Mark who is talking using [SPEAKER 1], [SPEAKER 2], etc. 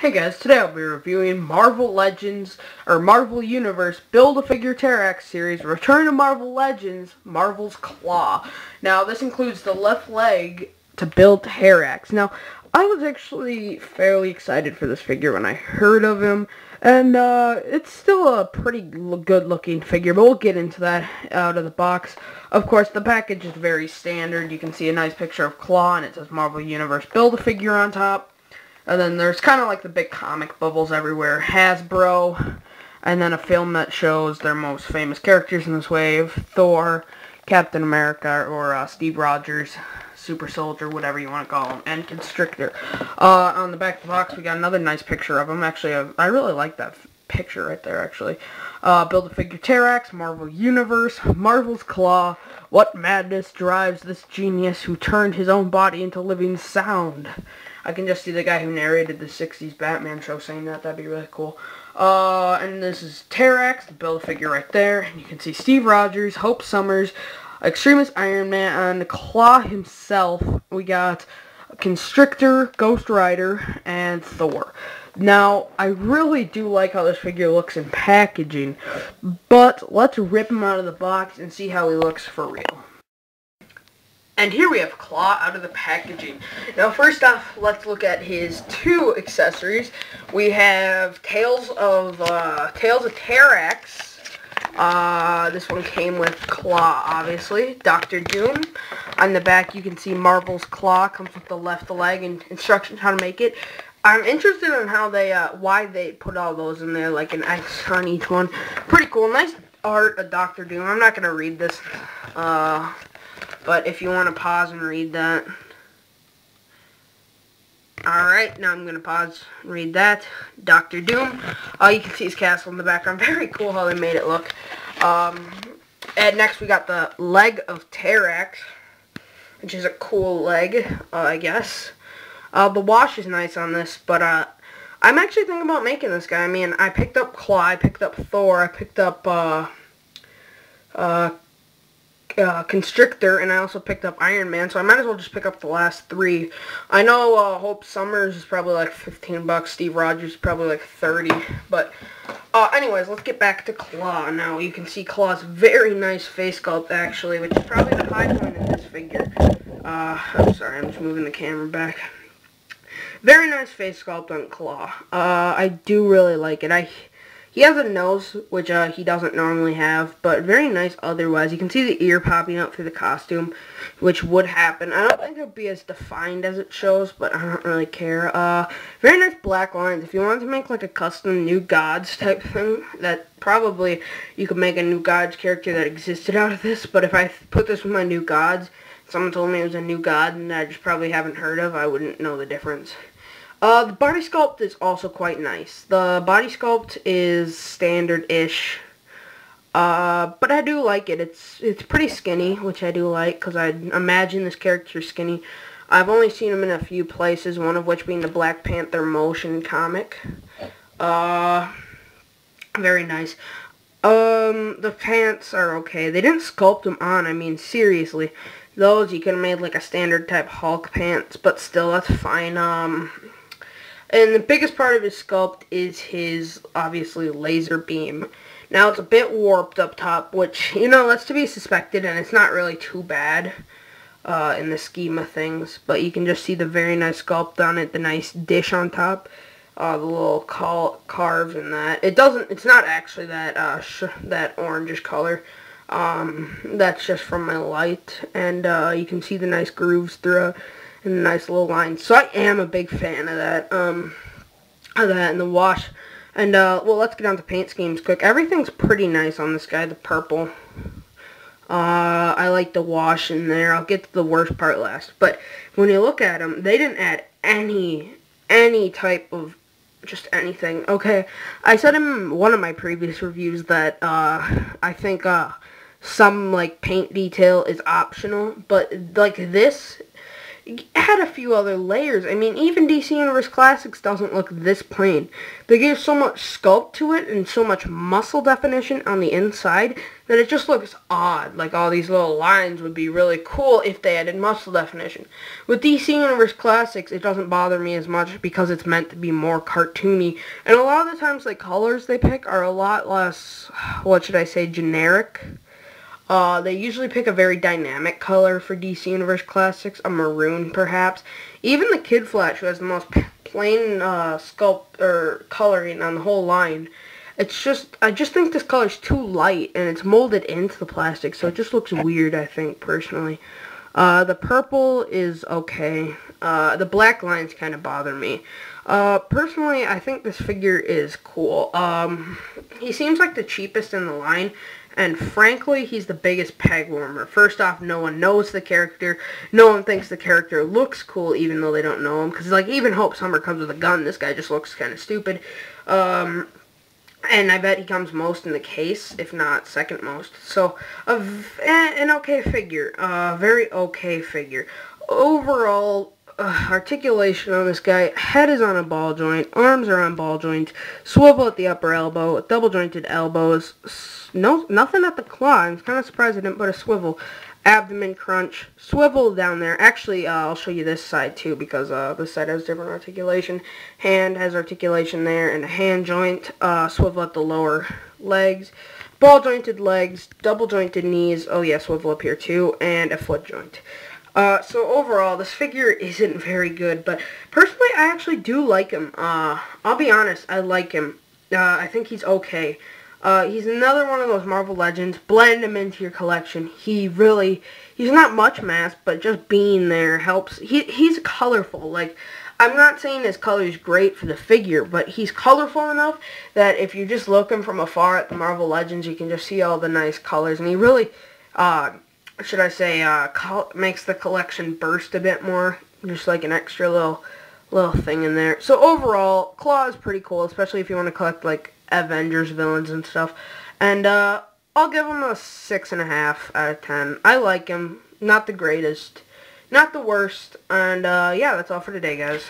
[SPEAKER 1] Hey guys, today I'll be reviewing Marvel Legends, or Marvel Universe Build-A-Figure T-Rex series, Return to Marvel Legends, Marvel's Klaw. Now, this includes the left leg to build T-Rex. Now, I was actually fairly excited for this figure when I heard of him, and it's still a pretty good-looking figure, but we'll get into that out of the box. Of course, the package is very standard. You can see a nice picture of Klaw, and it says Marvel Universe Build-A-Figure on top. And then there's kind of like the big comic bubbles everywhere. Hasbro, and then a film that shows their most famous characters in this wave. Thor, Captain America, or Steve Rogers, Super Soldier, whatever you want to call him, and Constrictor. On the back of the box, we got another nice picture of him. Actually, I really like that picture right there, actually. Build-A-Figure T-Rex, Marvel Universe, Marvel's Klaw. What madness drives this genius who turned his own body into living sound? I can just see the guy who narrated the 60s Batman show saying that. That'd be really cool. And this is T-Rex, the Build-A-Figure right there. And you can see Steve Rogers, Hope Summers, Extremis Iron Man, and Klaw himself. We got Constrictor, Ghost Rider, and Thor. Now, I really do like how this figure looks in packaging, but let's rip him out of the box and see how he looks for real. And here we have Klaw out of the packaging. Now, first off, let's look at his two accessories. We have Tails of T-Rex. This one came with Klaw, obviously. Dr. Doom. On the back, you can see Marvel's Klaw comes with the left leg and instructions how to make it. I'm interested in how they, why they put all those in there, like an X on each one. Pretty cool. Nice art of Dr. Doom. I'm not going to read this, but if you want to pause and read that. Alright, now I'm going to pause and read that. Dr. Doom. You can see his castle in the background. Very cool how they made it look. And next we got the leg of T-Rex, which is a cool leg, I guess. The wash is nice on this, but I'm actually thinking about making this guy. I mean, I picked up Klaw, I picked up Thor, I picked up Constrictor, and I also picked up Iron Man, so I might as well just pick up the last three. I know Hope Summers is probably like 15 bucks, Steve Rogers is probably like 30, but anyways, let's get back to Klaw. Now, you can see Klaw's very nice face sculpt, actually, which is probably the high point in this figure. I'm sorry, I'm just moving the camera back. Very nice face sculpt on Klaw. I do really like it. He has a nose, which he doesn't normally have, but very nice otherwise. You can see the ear popping out through the costume, which would happen. I don't think it would be as defined as it shows, but I don't really care. Very nice black lines. If you wanted to make like a custom New Gods type thing, that probably you could make a New Gods character that existed out of this, but if I put this with my New Gods, someone told me it was a New God and I just probably haven't heard of, I wouldn't know the difference. The body sculpt is also quite nice. The body sculpt is standard-ish, but I do like it. It's pretty skinny, which I do like, because I imagine this character skinny. I've only seen him in a few places, one of which being the Black Panther motion comic. Very nice. The pants are okay. They didn't sculpt them on, I mean, seriously. Those, you could have made like a standard type Hulk pants, but still, that's fine. And the biggest part of his sculpt is his, obviously, laser beam. Now, it's a bit warped up top, which, you know, that's to be suspected, and it's not really too bad in the scheme of things. But you can just see the very nice sculpt on it, the nice dish on top, the little carve and that. It's not actually that, that orangish color. That's just from my light, and you can see the nice grooves throughout. And a nice little line. So I am a big fan of that. And the wash. And well, let's get on to paint schemes quick. Everything's pretty nice on this guy. The purple. I like the wash in there. I'll get to the worst part last. But when you look at them, they didn't add any type of just anything. Okay, I said in one of my previous reviews that I think some like paint detail is optional, but like this. it had a few other layers. I mean, even DC Universe Classics doesn't look this plain. They gave so much sculpt to it and so much muscle definition on the inside that it just looks odd. Like all these little lines would be really cool if they added muscle definition. With DC Universe Classics, it doesn't bother me as much because it's meant to be more cartoony. And a lot of the times the colors they pick are a lot less, what should I say, generic. They usually pick a very dynamic color for DC Universe Classics, a maroon perhaps. Even the Kid Flash, who has the most plain sculpt or coloring on the whole line, I just think this color's too light and it's molded into the plastic, so it just looks weird, I think, personally. The purple is okay. The black lines kind of bother me. Personally, I think this figure is cool. He seems like the cheapest in the line, and frankly, he's the biggest peg warmer. First off, no one knows the character. No one thinks the character looks cool, even though they don't know him. Because, like, even Hope Summer comes with a gun. This guy just looks kind of stupid. And I bet he comes most in the case, if not second most. So, an okay figure. Very okay figure. Overall, articulation on this guy. Head is on a ball joint. Arms are on ball joints. Swivel at the upper elbow. Double jointed elbows. No, nothing at the claw. I'm kind of surprised I didn't put a swivel. Abdomen crunch. Swivel down there. Actually, I'll show you this side too because this side has different articulation. Hand has articulation there and a hand joint. Swivel at the lower legs. Ball jointed legs. Double jointed knees. Oh yeah, swivel up here too. And a foot joint. So overall, this figure isn't very good, but personally, I actually do like him. I'll be honest, I like him. I think he's okay. He's another one of those Marvel Legends. Blend him into your collection. He's not much mass, but just being there helps. He's colorful. Like, I'm not saying his color is great for the figure, but he's colorful enough that if you're just looking from afar at the Marvel Legends, you can just see all the nice colors, and he really, should I say, makes the collection burst a bit more. Just like an extra little thing in there. So overall, Klaw is pretty cool, especially if you want to collect like Avengers villains and stuff. And I'll give him a 6.5 out of 10. I like him. Not the greatest. Not the worst. And yeah, that's all for today, guys.